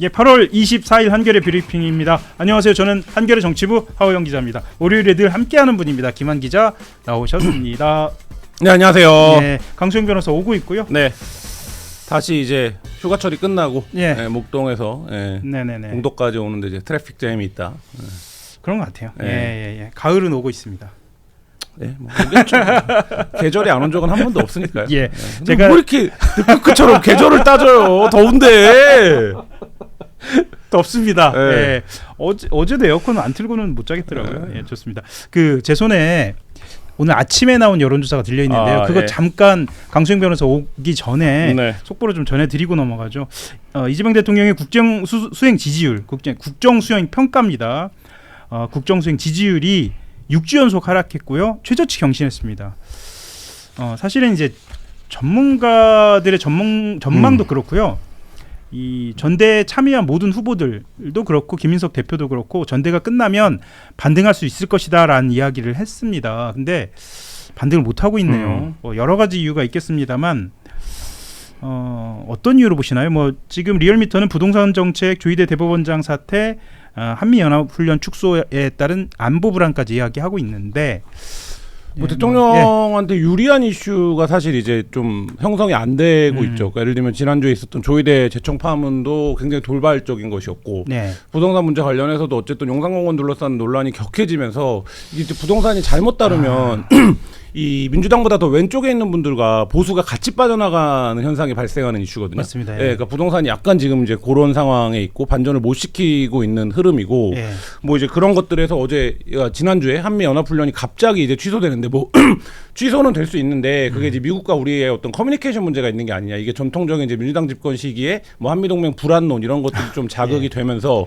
예, 8월 24일 한겨레 브리핑입니다. 안녕하세요. 저는 한겨레 정치부 하호영 기자입니다. 월요일에 늘 함께하는 분입니다. 김한 기자 나오셨습니다. 네, 안녕하세요. 네, 강수영 변호사 오고 있고요. 네, 다시 이제 휴가철이 끝나고 예. 목동에서 네네네. 공도까지 오는데 이제 트래픽 잼이 있다. 그런 것 같아요. 네. 예. 가을은 오고 있습니다. 네, 뭐 오겠죠. 계절이 안 온 적은 한 번도 없으니까요. 예, 네. 제가 뭐 이렇게 늑대처럼 계절을 따져요. 더운데. 덥습니다. 네. 예. 어제도 에어컨 안 틀고는 못 자겠더라고요. 예, 좋습니다. 제 손에 오늘 아침에 나온 여론조사가 들려 있는데요. 그거 예. 잠깐 강수영 변호사 오기 전에 네. 속보로 좀 전해드리고 넘어가죠. 이재명 대통령의 국정 수행 지지율, 국정 수행 평가입니다. 국정 수행 지지율이 6주 연속 하락했고요. 최저치 경신했습니다. 사실은 이제 전문가들의 전망도 그렇고요. 이 전대에 참여한 모든 후보들도 그렇고 김인석 대표도 그렇고 전대가 끝나면 반등할 수 있을 것이다라는 이야기를 했습니다. 근데 반등을 못 하고 있네요. 여러 가지 이유가 있겠습니다만 어떤 이유로 보시나요? 지금 리얼미터는 부동산 정책, 조희대 대법원장 사태, 한미연합훈련 축소에 따른 안보 불안까지 이야기하고 있는데 대통령한테 유리한 이슈가 사실 이제 좀 형성이 안 되고 있죠. 그러니까 예를 들면 지난주에 있었던 조희대 재청 파문도 굉장히 돌발적인 것이었고 부동산 문제 관련해서도 어쨌든 용산공원 둘러싼 논란이 격해지면서 이게 부동산이 잘못 다루면 이 민주당보다 더 왼쪽에 있는 분들과 보수가 같이 빠져나가는 현상이 발생하는 이슈거든요. 맞습니다. 그러니까 부동산이 약간 지금 이제 그런 상황에 있고 반전을 못 시키고 있는 흐름이고 뭐 이제 그런 것들에서 어제 지난주에 한미 연합훈련이 갑자기 이제 취소되는데 취소는 될 수 있는데 그게 이제 미국과 우리의 어떤 커뮤니케이션 문제가 있는 게 아니냐. 이게 전통적인 이제 민주당 집권 시기에 한미동맹 불안론 이런 것들이 좀 자극이 되면서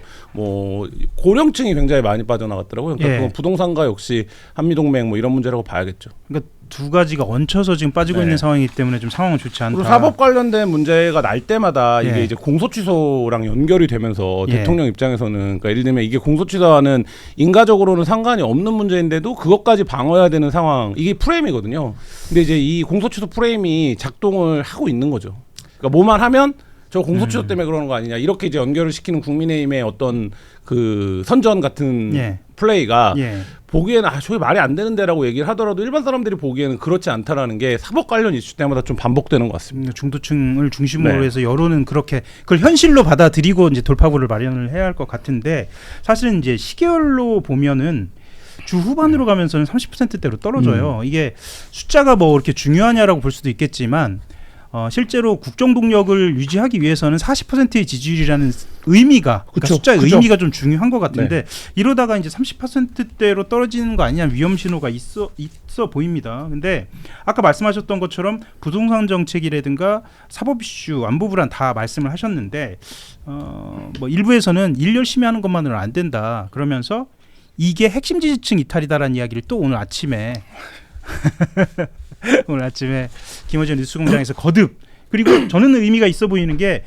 고령층이 굉장히 많이 빠져나갔더라고요. 그러니까 그건 부동산과 역시 한미동맹 이런 문제라고 봐야겠죠. 그러니까 두 가지가 얹혀서 지금 빠지고 있는 상황이기 때문에 좀 상황은 좋지 않다. 그리고 사법 관련된 문제가 날 때마다 이게 이제 공소 취소랑 연결이 되면서 대통령 입장에서는 그러니까 예를 들면 이게 공소 취소와는 인가적으로는 상관이 없는 문제인데도 그것까지 방어해야 되는 상황, 이게 프레임이거든요. 근데 이제 이 공소 취소 프레임이 작동을 하고 있는 거죠. 그러니까 뭐만 하면 저 공소 취소 때문에 그러는 거 아니냐, 이렇게 이제 연결을 시키는 국민의힘의 어떤 그 선전 같은 플레이가 보기에는 저게 말이 안 되는데라고 얘기를 하더라도 일반 사람들이 보기에는 그렇지 않다라는 게 사법 관련 이슈 때마다 좀 반복되는 것 같습니다. 중도층을 중심으로 해서 여론은 그렇게 그걸 현실로 받아들이고 이제 돌파구를 마련을 해야 할 것 같은데, 사실은 이제 시계열로 보면은 주 후반으로 가면서는 30%대로 떨어져요. 이게 숫자가 이렇게 중요하냐라고 볼 수도 있겠지만 실제로 국정 동력을 유지하기 위해서는 40%의 지지율이라는 의미가, 그러니까 숫자의 의미가 좀 중요한 것 같은데 이러다가 이제 30%대로 떨어지는 거 아니냐, 위험 신호가 있어 보입니다. 근데 아까 말씀하셨던 것처럼 부동산 정책이라든가 사법 이슈, 안보 불안 다 말씀을 하셨는데 일부에서는 일 열심히 하는 것만으로는 안 된다 그러면서 이게 핵심 지지층 이탈이다라는 이야기를 또 오늘 아침에 김어준 뉴스공장에서 거듭, 그리고 저는 의미가 있어 보이는 게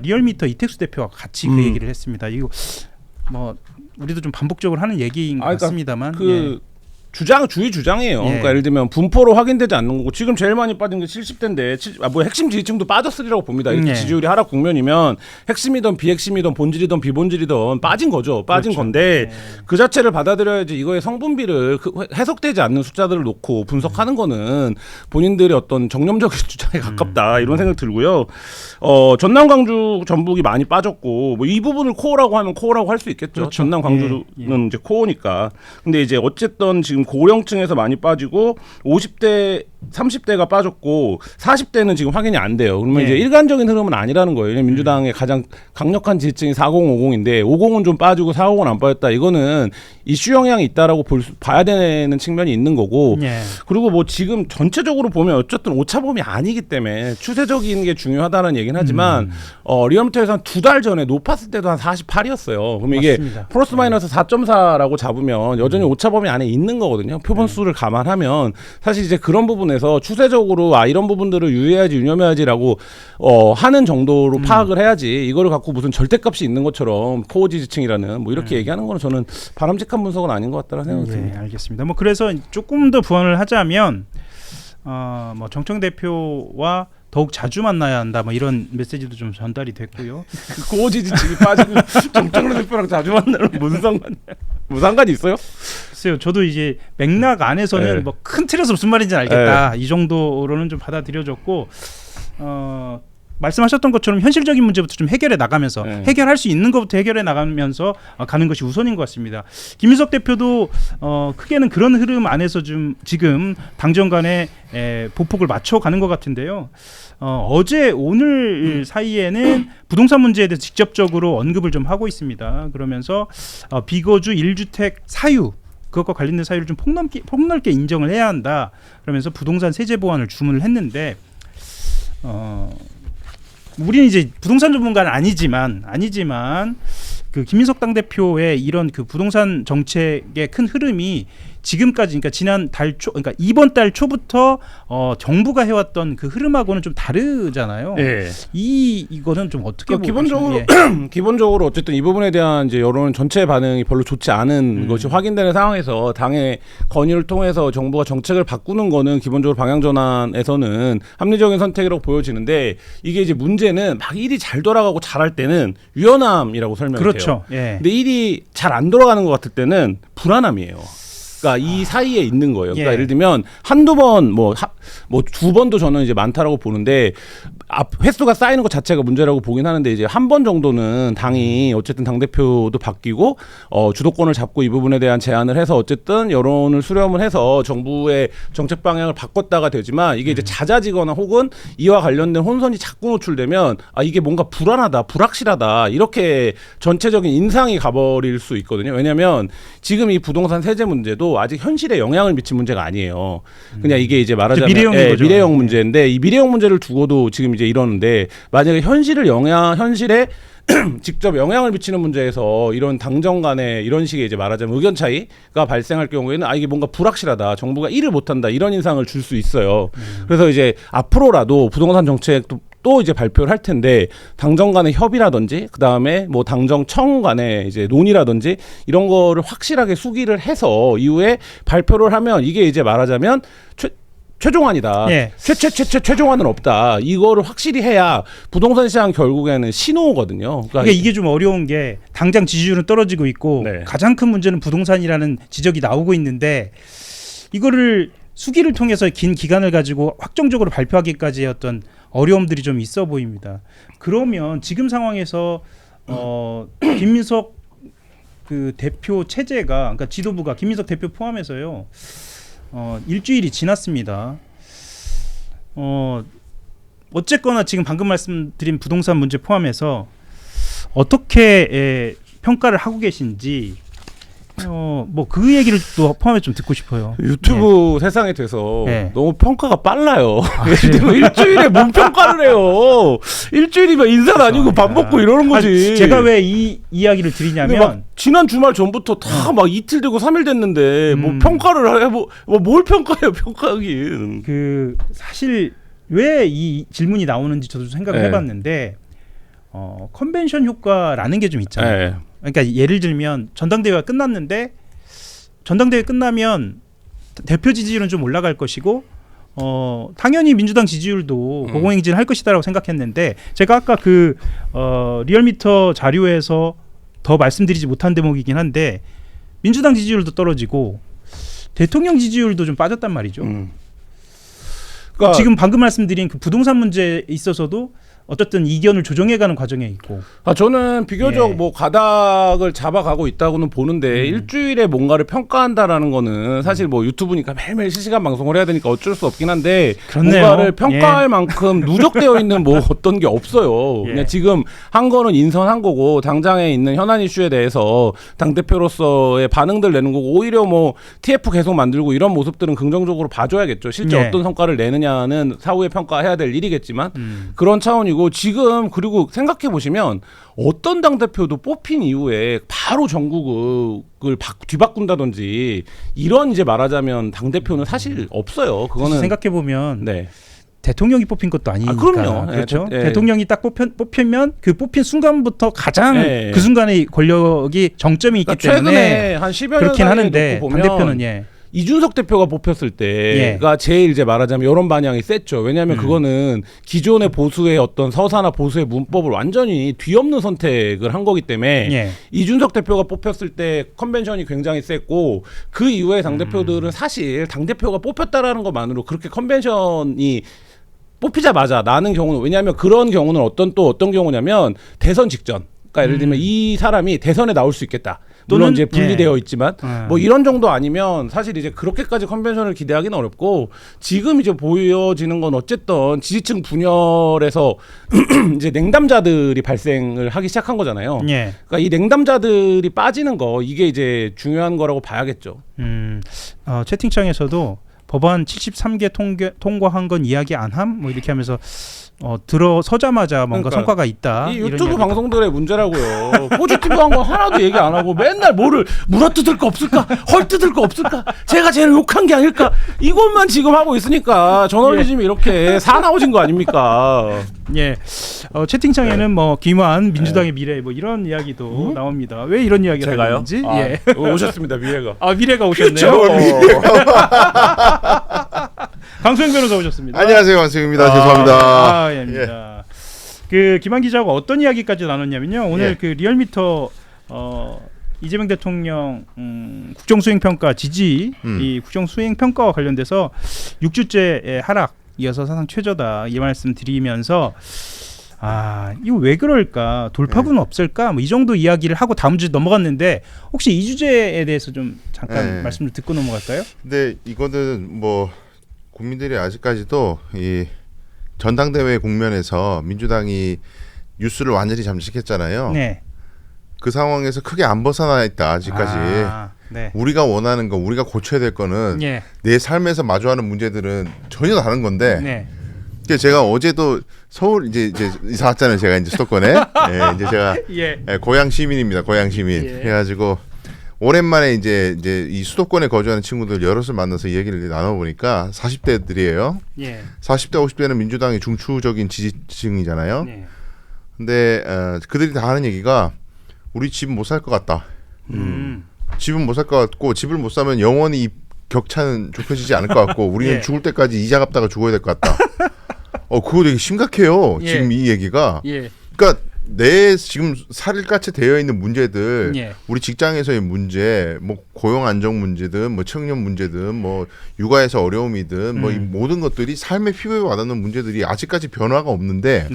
리얼미터 이택수 대표와 같이 그 얘기를 했습니다. 이거 우리도 좀 반복적으로 하는 얘기인 것 같습니다만 주의 주장이에요. 그러니까 예를 들면 분포로 확인되지 않는 거고, 지금 제일 많이 빠진 게 70대인데 핵심 지지층도 빠졌으리라고 봅니다. 이렇게 지지율이 하락 국면이면 핵심이든 비핵심이든 본질이든 비본질이든 빠진 거죠. 빠진 건데 그 자체를 받아들여야지. 이거의 성분비를 해석되지 않는 숫자들을 놓고 분석하는 거는 본인들의 어떤 정념적인 주장에 가깝다, 이런 생각 들고요. 전남, 광주, 전북이 많이 빠졌고 이 부분을 코어라고 하면 코어라고 할 수 있겠죠. 전남, 광주는 이제 코어니까. 근데 이제 어쨌든 지금 고령층에서 많이 빠지고 50대, 30대가 빠졌고 40대는 지금 확인이 안 돼요. 그러면 이제 일관적인 흐름은 아니라는 거예요. 민주당의 가장 강력한 지지층이 4050인데 50은 좀 빠지고 40은 안 빠졌다. 이거는 이슈 영향이 있다라고 봐야 되는 측면이 있는 거고. 그리고 지금 전체적으로 보면 어쨌든 오차범위 아니기 때문에 추세적인 게 중요하다는 얘기는 하지만 리얼미터에서 한 2달 전에 높았을 때도 한 48이었어요. 그럼 이게 플러스 마이너스 4.4라고 잡으면 여전히 오차범위 안에 있는 거거든요. 표본수를 감안하면. 사실 이제 그런 부분에서 추세적으로 이런 부분들을 유의해야지, 유념해야지라고 하는 정도로 파악을 해야지, 이거를 갖고 무슨 절대값이 있는 것처럼 코어 지지층이라는 이렇게 얘기하는 거는 저는 바람직한 분석은 아닌 것 같다는 생각이 듭니다. 알겠습니다. 그래서 조금 더 부언을 하자면 정청 대표와 더욱 자주 만나야 한다. 뭐 이런 메시지도 좀 전달이 됐고요. 고지지 집이 빠지고 정청래 대표랑 자주 만나는 무슨 상관이 있어요? 글쎄요. 저도 이제 맥락 안에서는 네. 뭐 큰 틀에서 무슨 말인지 알겠다. 이 정도로는 좀 받아들여졌고 말씀하셨던 것처럼 현실적인 문제부터 좀 해결해 나가면서 해결할 수 있는 것부터 해결해 나가면서 가는 것이 우선인 것 같습니다. 김인석 대표도 크게는 그런 흐름 안에서 좀 지금 당정 간의 보폭을 맞춰가는 것 같은데요. 어제 오늘 사이에는 부동산 문제에 대해서 직접적으로 언급을 좀 하고 있습니다. 그러면서 비거주 1주택 사유 그것과 관련된 사유를 좀 폭넓게 인정을 해야 한다. 그러면서 부동산 세제 보완을 주문을 했는데 우리는 이제 부동산 전문가는 아니지만 그 김인석 당대표의 이런 그 부동산 정책의 큰 흐름이 지금까지 그러니까 지난 달 초 그러니까 이번 달 초부터 정부가 해왔던 그 흐름하고는 좀 다르잖아요. 예. 이거는 좀 어떻게 기본적으로 기본적으로 어쨌든 이 부분에 대한 이제 여론 전체 반응이 별로 좋지 않은 것이 확인되는 상황에서 당의 건의를 통해서 정부가 정책을 바꾸는 거는 기본적으로 방향 전환에서는 합리적인 선택이라고 보여지는데 이게 이제 문제는 막 일이 잘 돌아가고 잘할 때는 유연함이라고 설명이 그렇죠. 돼요. 예. 근데 일이 잘 안 돌아가는 것 같을 때는 불안함이에요. 그러니까 이 사이에 있는 거예요. 그러니까 예를 들면 한두 번 뭐 두 번도 저는 이제 많다라고 보는데 횟수가 쌓이는 것 자체가 문제라고 보긴 하는데 이제 한 번 정도는 당이 어쨌든 당 대표도 바뀌고 주도권을 잡고 이 부분에 대한 제안을 해서 어쨌든 여론을 수렴을 해서 정부의 정책 방향을 바꿨다가 되지만 이게 이제 잦아지거나 혹은 이와 관련된 혼선이 자꾸 노출되면 이게 뭔가 불안하다, 불확실하다 이렇게 전체적인 인상이 가버릴 수 있거든요. 왜냐하면 지금 이 부동산 세제 문제도 아직 현실에 영향을 미친 문제가 아니에요. 그냥 이게 이제 말하자면 미래형 문제인데 이 미래형 문제를 두고도 지금 이제 이러는데 만약에 현실에 직접 영향을 미치는 문제에서 이런 당정 간에 이런 식의 이제 말하자면 의견 차이가 발생할 경우에는 이게 뭔가 불확실하다. 정부가 일을 못한다. 이런 인상을 줄 수 있어요. 그래서 이제 앞으로라도 부동산 정책도 또 이제 발표를 할 텐데 당정 간의 협의라든지 그다음에 뭐 당정청 간의 이제 논의라든지 이런 거를 확실하게 수기를 해서 이후에 발표를 하면 이게 이제 말하자면 최종안이다. 예. 최종안은 없다. 이거를 확실히 해야 부동산 시장 결국에는 신호거든요. 그러니까 이게 좀 어려운 게 당장 지지율은 떨어지고 있고 가장 큰 문제는 부동산이라는 지적이 나오고 있는데 이거를 수기를 통해서 긴 기간을 가지고 확정적으로 발표하기까지의 어떤 어려움들이 좀 있어 보입니다. 그러면 지금 상황에서 김민석 그 대표 체제가 그러니까 지도부가 김민석 대표 포함해서요. 일주일이 지났습니다. 어쨌거나 지금 방금 말씀드린 부동산 문제 포함해서 어떻게 평가를 하고 계신지 뭐 그 얘기를 또 포함해 좀 듣고 싶어요. 유튜브 세상에 돼서 너무 평가가 빨라요. 일주일에 뭔 평가를 해요. 일주일이면 인사도 아니고 밥 먹고 이러는 거지. 제가 왜 이 이야기를 드리냐면 지난 주말 전부터 다 막 이틀 되고 3일 됐는데 뭐 평가를 해 뭘 평가해요, 평가하긴. 그 사실 왜 이 질문이 나오는지 저도 생각을 해봤는데 컨벤션 효과라는 게 좀 있잖아요. 그러니까 예를 들면 전당대회가 끝났는데 전당대회 끝나면 대표 지지율은 좀 올라갈 것이고 당연히 민주당 지지율도 고공행진할 것이다라고 생각했는데 제가 아까 그 리얼미터 자료에서 더 말씀드리지 못한 대목이긴 한데 민주당 지지율도 떨어지고 대통령 지지율도 좀 빠졌단 말이죠. 그러니까 지금 방금 말씀드린 그 부동산 문제에 있어서도 어쨌든 이견을 조정해가는 과정에 있고. 저는 비교적 뭐 가닥을 잡아가고 있다고는 보는데 일주일에 뭔가를 평가한다라는 거는 사실 뭐 유튜브니까 매일매일 실시간 방송을 해야 되니까 어쩔 수 없긴 한데 그렇네요. 뭔가를 평가할 만큼 누적되어 있는 뭐 어떤 게 없어요. 그냥 지금 한 거는 인선한 거고 당장에 있는 현안 이슈에 대해서 당대표로서의 반응들 내는 거고 오히려 뭐 TF 계속 만들고 이런 모습들은 긍정적으로 봐줘야겠죠. 실제 어떤 성과를 내느냐는 사후에 평가해야 될 일이겠지만 그런 차원이고 지금 그리고 생각해 보시면 어떤 당대표도 뽑힌 이후에 바로 전국을 뒤바꾼다든지 이런 이제 말하자면 당대표는 사실 없어요. 그거는 생각해 보면 대통령이 뽑힌 것도 아니니까. 그럼요. 그렇죠. 대통령이 딱 뽑히면 그 뽑힌 순간부터 가장 그 순간의 권력이 정점이 있기 때문에 최근에 한 10여 년 그렇긴 하는데 보면 당대표는 이준석 대표가 뽑혔을 때가 제일 이제 말하자면 여론 반향이 셌죠. 왜냐하면 그거는 기존의 보수의 어떤 서사나 보수의 문법을 완전히 뒤엎는 선택을 한 거기 때문에 이준석 대표가 뽑혔을 때 컨벤션이 굉장히 셌고 그 이후에 당대표들은 사실 당대표가 뽑혔다라는 것만으로 그렇게 컨벤션이 뽑히자마자 나는 경우는 왜냐하면 그런 경우는 어떤 경우냐면 대선 직전 그러니까 예를 들면 이 사람이 대선에 나올 수 있겠다. 물론 이제 분리되어 있지만 뭐 이런 정도 아니면 사실 이제 그렇게까지 컨벤션을 기대하기는 어렵고 지금 이제 보여지는 건 어쨌든 지지층 분열에서 이제 냉담자들이 발생을 하기 시작한 거잖아요. 그러니까 이 냉담자들이 빠지는 거 이게 이제 중요한 거라고 봐야겠죠. 채팅창에서도 법안 73개 통과한 건 이야기 안 함? 뭐 이렇게 하면서 들어서자마자 뭔가 성과가 있다. 이 유튜브 방송들의 문제라고요. 포지티브한 거 하나도 얘기 안 하고 맨날 뭐를 물어뜯을 거 없을까? 헐뜯을 거 없을까? 제가 제일 욕한 게 아닐까? 이것만 지금 하고 있으니까 저널리즘이 이렇게 사나워진 거 아닙니까? 채팅창에는 뭐 김환 민주당의 미래 뭐 이런 이야기도 나옵니다. 왜 이런 이야기가 나오는지 오셨습니다. 미래가. 미래가 오셨네요. 강소영 변호사 오셨습니다. 안녕하세요, 강소영입니다. 죄송합니다. 입니다. 그 김한 기자하고 어떤 이야기까지 나눴냐면요. 오늘 그 리얼미터 이재명 대통령 국정수행평가 지지 이 국정수행평가와 관련돼서 6주째 하락 이어서 사상 최저다 이 말씀 드리면서 이거 왜 그럴까 돌파구는 없을까 뭐 이 정도 이야기를 하고 다음 주에 넘어갔는데 혹시 이 주제에 대해서 좀 잠깐 말씀을 듣고 넘어갈까요? 근데 이거는 뭐 국민들이 아직까지도 이 전당대회 국면에서 민주당이 뉴스를 완전히 잠식했잖아요. 그 상황에서 크게 안 벗어나 있다 아직까지. 우리가 원하는 거, 우리가 고쳐야 될 거는 내 삶에서 마주하는 문제들은 전혀 다른 건데. 제가 어제도 서울 이제 이사 왔잖아요. 제가 이제 수도권에. 이제 제가 고향 시민입니다. 고향 시민. 해가지고 오랜만에 이제 이 수도권에 거주하는 친구들 여럿을 만나서 이 얘기를 나눠보니까 40대들이에요. 40대 50대는 민주당의 중추적인 지지층이잖아요. 근데 그들이 다 하는 얘기가 우리 집 못 살 것 같다. 집은 못 살 것 같고 집을 못 사면 영원히 이 격차는 좁혀지지 않을 것 같고 우리는 죽을 때까지 이자 갚다가 죽어야 될 것 같다. 그거 되게 심각해요. 지금 이 얘기가. 그러니까 내 지금 살일같이 되어 있는 문제들, 우리 직장에서의 문제, 뭐 고용 안정 문제든, 뭐 청년 문제든, 뭐 육아에서 어려움이든, 뭐 이 모든 것들이 삶의 피부에 와닿는 문제들이 아직까지 변화가 없는데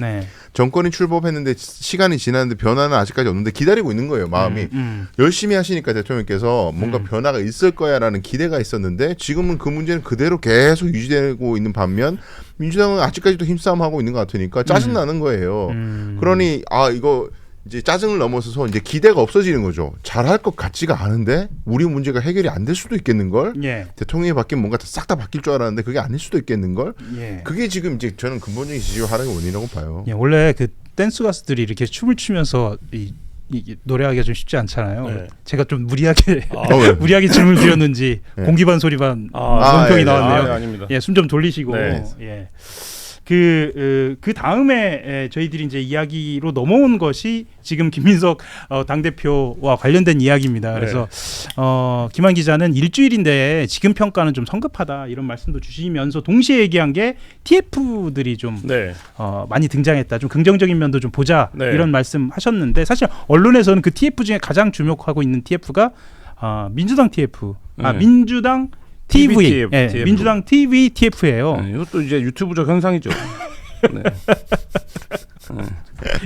정권이 출범했는데 시간이 지났는데 변화는 아직까지 없는데 기다리고 있는 거예요. 마음이 열심히 하시니까 대통령께서 뭔가 변화가 있을 거야라는 기대가 있었는데 지금은 그 문제는 그대로 계속 유지되고 있는 반면 민주당은 아직까지도 힘싸움하고 있는 것 같으니까 짜증 나는 거예요. 그러니 이거 이제 짜증을 넘어서서 이제 기대가 없어지는 거죠. 잘할 것 같지가 않은데 우리 문제가 해결이 안 될 수도 있겠는 걸. 대통령이 바뀌면 뭔가 싹 다 바뀔 줄 알았는데 그게 아닐 수도 있겠는 걸. 그게 지금 이제 저는 근본적인 지지율 하락의 원인이라고 봐요. 원래 그 댄스 가수들이 이렇게 춤을 추면서 이 노래하기가 좀 쉽지 않잖아요. 제가 좀 무리하게 질문을 드렸는지 공기 반 소리 반 논평이 나왔네요. 아닙니다. 숨 좀 돌리시고. 그 다음에 저희들이 이제 이야기로 넘어온 것이 지금 김민석 당대표와 관련된 이야기입니다. 그래서 김한 기자는 일주일인데 지금 평가는 좀 성급하다 이런 말씀도 주시면서 동시에 얘기한 게 TF들이 좀 많이 등장했다. 좀 긍정적인 면도 좀 보자 이런 말씀하셨는데 사실 언론에서는 그 TF 중에 가장 주목하고 있는 TF가 민주당 TF, 민주당 TV, 민주당 TV TF예요. 이것도 이제 유튜브적 현상이죠.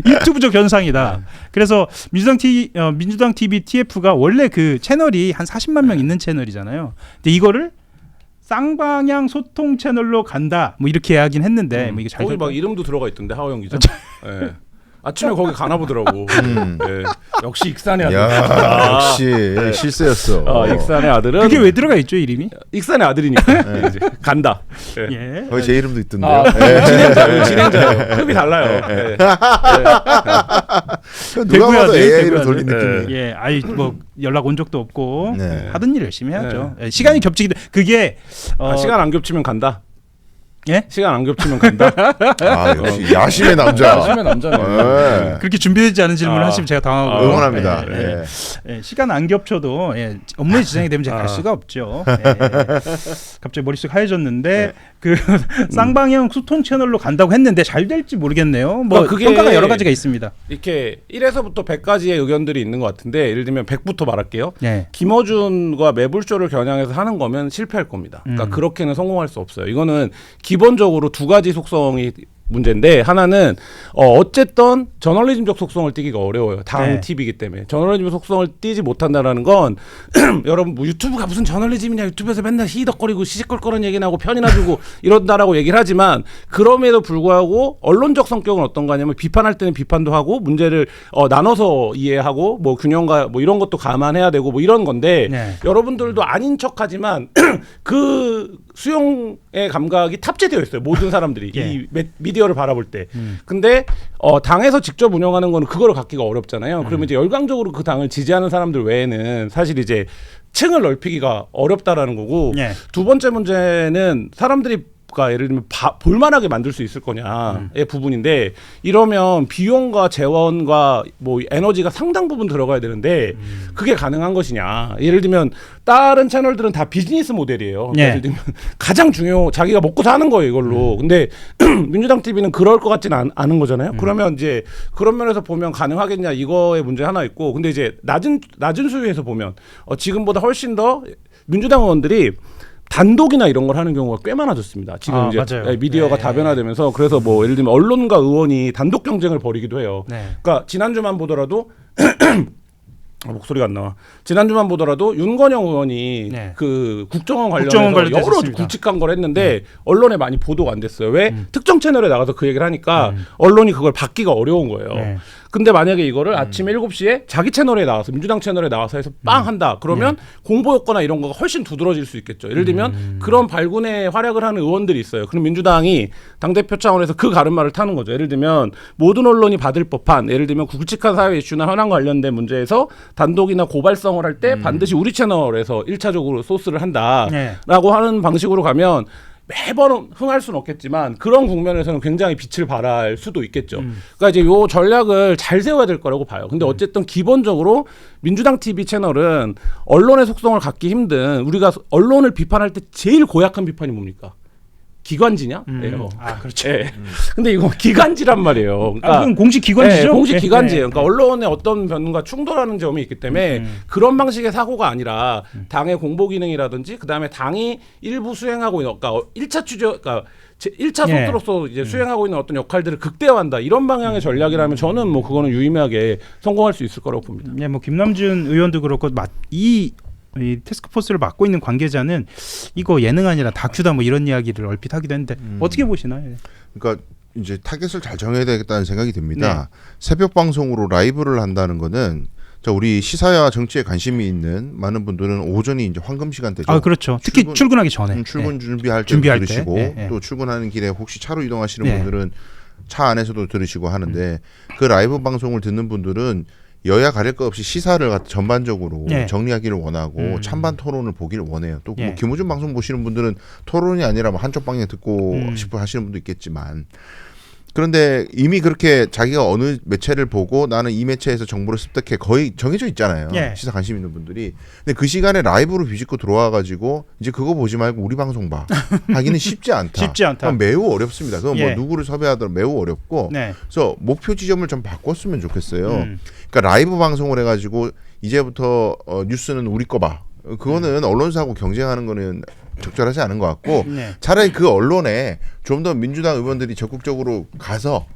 유튜브적 현상이다. 그래서 민주당 TV TF가 원래 그 채널이 한 40만 명 있는 채널이잖아요. 근데 이거를 쌍방향 소통 채널로 간다. 뭐 이렇게 이야기는 했는데 뭐 이게 잘 거기 막 이름도 들어가 있던데 하호영 기자. 아침에 거기 가나 보더라고. 역시 익산의 아들. 역시 실세였어. 익산의 아들은 그게 왜 들어가 있죠 이름이? 익산의 아들이니까 이제 간다. 거기 제 이름도 있던데요. 진행자요. 급이 달라요. 누가 봐도 AI로 돌린 느낌이. 뭐 연락 온 적도 없고 하던 일 열심히 해야죠. 시간이 겹치기 그게 시간 안 겹치면 간다. 예? 시간 안 겹치면 간다. 아 역시 야심의 남자. 야심의 남자네. 네. 그렇게 준비되지 않은 질문을 하시면 제가 당하고 응원합니다. 예. 예, 시간 안 겹쳐도 업무에 지장이 되면 제가 갈 수가 없죠. 갑자기 머릿속 하얘졌는데 그 쌍방향 소통 채널로 간다고 했는데 잘 될지 모르겠네요. 뭐 그게 평가가 여러 가지가 있습니다. 이렇게 1에서부터 100까지의 의견들이 있는 것 같은데 예를 들면 100부터 말할게요. 네. 김어준과 매불쇼를 겨냥해서 하는 거면 실패할 겁니다. 그러니까 그렇게는 성공할 수 없어요. 이거는 기본적으로 두 가지 속성이 문제인데 하나는 어쨌든 저널리즘적 속성을 띠기가 어려워요. 당 TV이기 때문에 저널리즘 속성을 띠지 못한다라는 건 여러분 뭐 유튜브가 무슨 저널리즘이냐 유튜브에서 맨날 희덕거리고 시시껄껄한 얘기 나고 편이나 주고 이런다라고 얘기를 하지만 그럼에도 불구하고 언론적 성격은 어떤 거냐면 비판할 때는 비판도 하고 문제를 나눠서 이해하고 뭐 균형과 뭐 이런 것도 감안해야 되고 뭐 이런 건데 여러분들도 아닌 척하지만 그 수용의 감각이 탑재되어 있어요. 모든 사람들이 이 미디어를 바라볼 때. 근데 당에서 직접 운영하는 거는 그거를 갖기가 어렵잖아요. 그러면 이제 열광적으로 그 당을 지지하는 사람들 외에는 사실 이제 층을 넓히기가 어렵다라는 거고 두 번째 문제는 사람들이 가 예를 들면 볼만하게 만들 수 있을 거냐의 부분인데 이러면 비용과 재원과 뭐 에너지가 상당 부분 들어가야 되는데 그게 가능한 것이냐. 예를 들면 다른 채널들은 다 비즈니스 모델이에요. 예를 들면 가장 자기가 먹고 사는 거예요 이걸로. 근데 민주당 TV는 그럴 것 같지는 않은 거잖아요. 그러면 이제 그런 면에서 보면 가능하겠냐 이거의 문제 하나 있고 근데 이제 낮은 수위에서 보면 지금보다 훨씬 더 민주당 의원들이 단독이나 이런 걸 하는 경우가 꽤 많아졌습니다. 지금 이제 맞아요. 미디어가 다변화되면서 그래서 뭐 예를 들면 언론과 의원이 단독 경쟁을 벌이기도 해요. 그러니까 지난주만 보더라도 목소리가 안 나와. 지난주만 보더라도 윤건영 의원이 그 국정원 관련해서 여러 굵직한 걸 했는데 언론에 많이 보도가 안 됐어요. 왜? 특정 채널에 나가서 그 얘기를 하니까 언론이 그걸 받기가 어려운 거예요. 근데 만약에 이거를 아침 7시에 자기 채널에 나와서 민주당 채널에 나와서 해서 빵 한다. 그러면 공보효과나 이런 거가 훨씬 두드러질 수 있겠죠. 예를 들면 그런 발군의 활약을 하는 의원들이 있어요. 그럼 민주당이 당대표 차원에서 그 가름말을 타는 거죠. 예를 들면 모든 언론이 받을 법한 예를 들면 굵직한 사회 이슈나 현안 관련된 문제에서 단독이나 고발성을 할 때 반드시 우리 채널에서 1차적으로 소스를 한다라고 하는 방식으로 가면 매번 흥할 수는 없겠지만 그런 국면에서는 굉장히 빛을 발할 수도 있겠죠. 그러니까 이제 요 전략을 잘 세워야 될 거라고 봐요. 근데 어쨌든 기본적으로 민주당 TV 채널은 언론의 속성을 갖기 힘든 우리가 언론을 비판할 때 제일 고약한 비판이 뭡니까? 기관지냐? 그렇죠. 근데 이거 기관지란 말이에요. 그러니까 그건 공식 기관지죠? 공식 기관지예요. 그러니까 언론의 어떤 면과 충돌하는 점이 있기 때문에 그런 방식의 사고가 아니라 당의 공보 기능이라든지 그다음에 당이 일부 수행하고 있는 그러니까 1차 추적 그러니까 1차 속도로서 이제 수행하고 있는 어떤 역할들을 극대화한다. 이런 방향의 전략이라면 저는 뭐 그거는 유의미하게 성공할 수 있을 거라고 봅니다. 네, 뭐 김남준 의원도 그렇고 이 태스크포스를 맡고 있는 관계자는 이거 예능 아니라 다큐다 뭐 이런 이야기를 얼핏 하기도 했는데 어떻게 보시나요? 그러니까 이제 타겟을 잘 정해야 되겠다는 생각이 듭니다. 새벽 방송으로 라이브를 한다는 거는 우리 시사와 정치에 관심이 있는 많은 분들은 오전이 이제 황금 시간대죠. 그렇죠. 특히 출근하기 전에 출근 준비할 때 들으시고 또 출근하는 길에 혹시 차로 이동하시는 분들은 차 안에서도 들으시고 하는데 그 라이브 방송을 듣는 분들은 여야 가릴 것 없이 시사를 전반적으로 정리하기를 원하고 찬반 토론을 보기를 원해요. 또 뭐 김호준 방송 보시는 분들은 토론이 아니라 뭐 한쪽 방향 듣고 싶어 하시는 분도 있겠지만 그런데 이미 그렇게 자기가 어느 매체를 보고 나는 이 매체에서 정보를 습득해 거의 정해져 있잖아요. 시사 관심 있는 분들이. 근데 그 시간에 라이브로 비집고 들어와가지고 이제 그거 보지 말고 우리 방송 봐 하기는 쉽지 않다. 쉽지 않다. 매우 어렵습니다. 그건 뭐 누구를 섭외하더라도 매우 어렵고 그래서 목표 지점을 좀 바꿨으면 좋겠어요. 그러니까 라이브 방송을 해가지고 이제부터 뉴스는 우리 거 봐. 그거는 언론사하고 경쟁하는 거는 적절하지 않은 것 같고 차라리 그 언론에 좀 더 민주당 의원들이 적극적으로 가서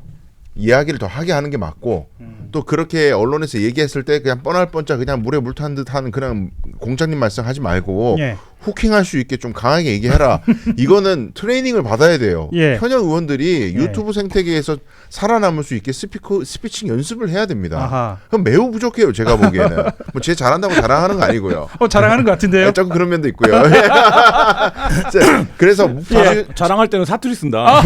이야기를 더 하게 하는 게 맞고 또 그렇게 언론에서 얘기했을 때 그냥 뻔할 뻔짜 그냥 물에 물 탄 듯한 그냥 공장님 말씀하지 말고 후킹할 수 있게 좀 강하게 얘기해라. 이거는 트레이닝을 받아야 돼요. 현역 의원들이 유튜브 생태계에서 살아남을 수 있게 스피칭 연습을 해야 됩니다. 그럼 매우 부족해요. 제가 보기에는. 뭐 제 잘한다고 자랑하는 거 아니고요. 자랑하는 것 같은데요. 조금 그런 면도 있고요. 그래서 자랑할 때는 사투리 쓴다.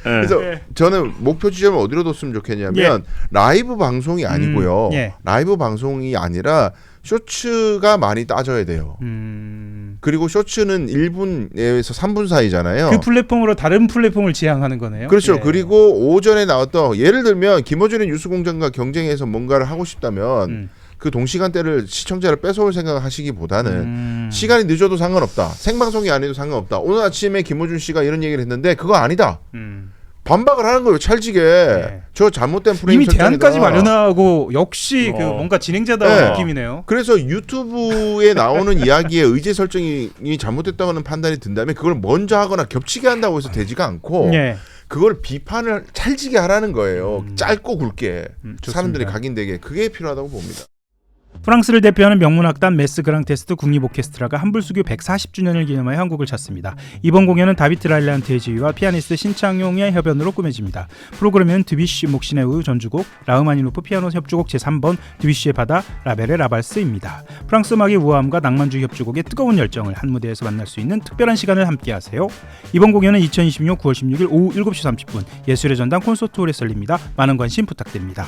그래서 저는 목표 지점을 어디로 뒀으면 좋겠냐면 라이브 방송이 아니고요. 라이브 방송이 아니라 쇼츠가 많이 따져야 돼요. 그리고 쇼츠는 1분에서 3분 사이잖아요. 그 플랫폼으로 다른 플랫폼을 지향하는 거네요. 그렇죠. 예. 그리고 오전에 나왔던 예를 들면 김어준의 뉴스공장과 경쟁해서 뭔가를 하고 싶다면 그 동시간대를 시청자를 뺏어올 생각을 하시기보다는 시간이 늦어도 상관없다. 생방송이 아니어도 상관없다. 오늘 아침에 김어준 씨가 이런 얘기를 했는데 그거 아니다. 반박을 하는 거예요. 찰지게. 네. 저 잘못된 프레임 이미 설정이다. 대안까지 마련하고 역시 그 뭔가 진행자다운 네. 느낌이네요. 그래서 유튜브에 나오는 이야기에 의제 설정이 잘못됐다고 하는 판단이 든다면 그걸 먼저 하거나 겹치게 한다고 해서 되지가 않고 네. 그걸 비판을 찰지게 하라는 거예요. 짧고 굵게 사람들이 각인되게. 그게 필요하다고 봅니다. 프랑스를 대표하는 명문악단 메스 그랑테스트 국립 오케스트라가 한불수교 140주년을 기념하여 한국을 찾습니다. 이번 공연은 다비트 랄란트의 지휘와 피아니스트 신창용의 협연으로 꾸며집니다. 프로그램은 드뷔시 목신의 우유 전주곡, 라흐마니노프 피아노 협주곡 제3번, 드뷔시의 바다, 라벨의 라발스입니다. 프랑스 음악의 우아함과 낭만주의 협주곡의 뜨거운 열정을 한 무대에서 만날 수 있는 특별한 시간을 함께하세요. 이번 공연은 2026 9월 16일 오후 7시 30분 예술의 전당 콘서트홀에 열립니다. 많은 관심 부탁드립니다.